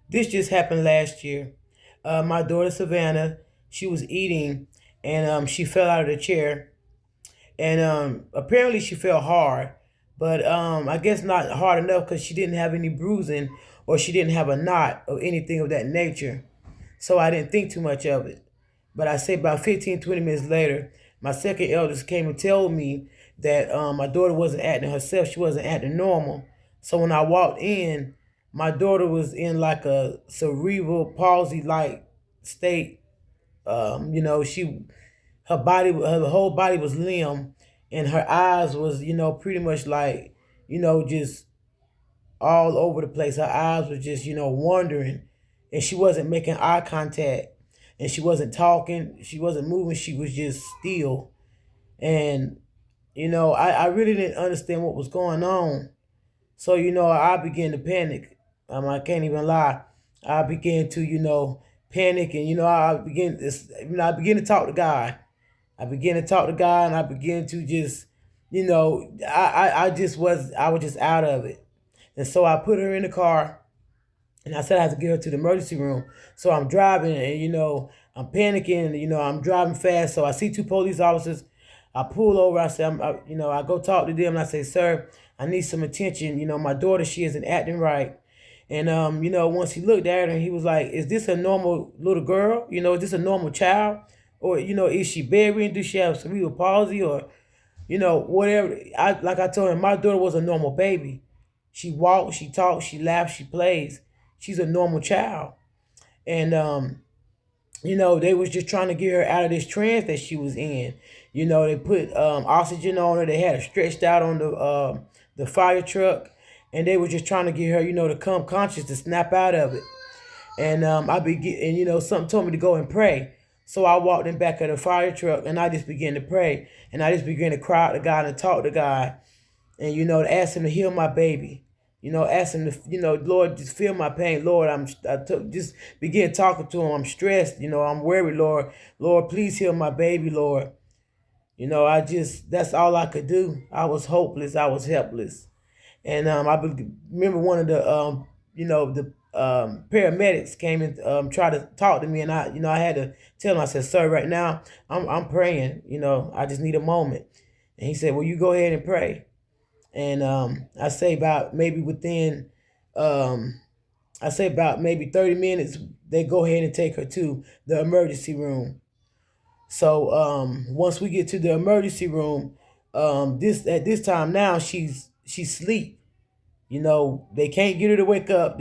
This just happened last year. My daughter Savannah, she was eating, and she fell out of the chair, and apparently she fell hard, but I guess not hard enough because she didn't have any bruising or she didn't have a knot or anything of that nature. So I didn't think too much of it. But I say about 15, 20 minutes later, my second eldest came and told me that my daughter wasn't acting herself. She wasn't acting normal. So when I walked in, my daughter was in like a cerebral palsy like state. She her whole body was limp, and her eyes was pretty much like just all over the place. Her eyes were just wandering, and she wasn't making eye contact, and she wasn't talking, she wasn't moving, she was just still. And I really didn't understand what was going on. So I began to panic. I can't even lie. I began to panic, and I began to talk to God. I began to talk to God, and I began to just, I was just out of it. And so I put her in the car, and I said I had to get her to the emergency room. So I'm driving, and I'm panicking, and I'm driving fast. So I see two police officers. I pull over. I say, I go talk to them, and I say, sir, I need some attention. My daughter, she isn't acting right. And once he looked at her, he was like, "Is this a normal little girl? Is this a normal child, or is she bedridden? Does she have cerebral palsy, or whatever?" I told him, my daughter was a normal baby. She walks, she talks, she laughs, she plays. She's a normal child. And they was just trying to get her out of this trance that she was in. They put oxygen on her. They had her stretched out on the fire truck, and they were just trying to get her, to come conscious, to snap out of it. And something told me to go and pray. So I walked in back of the fire truck, and I just began to pray, and I just began to cry out to God and talk to God, and to ask Him to heal my baby. Ask Him to, Lord, just feel my pain. Lord, just begin talking to Him. I'm stressed. I'm worried. Lord, Lord, please heal my baby. Lord, that's all I could do. I was hopeless. I was helpless. And remember one of the paramedics came and tried to talk to me, and I had to tell him. I said, "Sir, right now I'm praying. I just need a moment." And he said, "Well, you go ahead and pray." And I say about maybe within, I say about maybe 30 minutes, they go ahead and take her to the emergency room. So once we get to the emergency room, this at this time now she's asleep. They can't get her to wake up.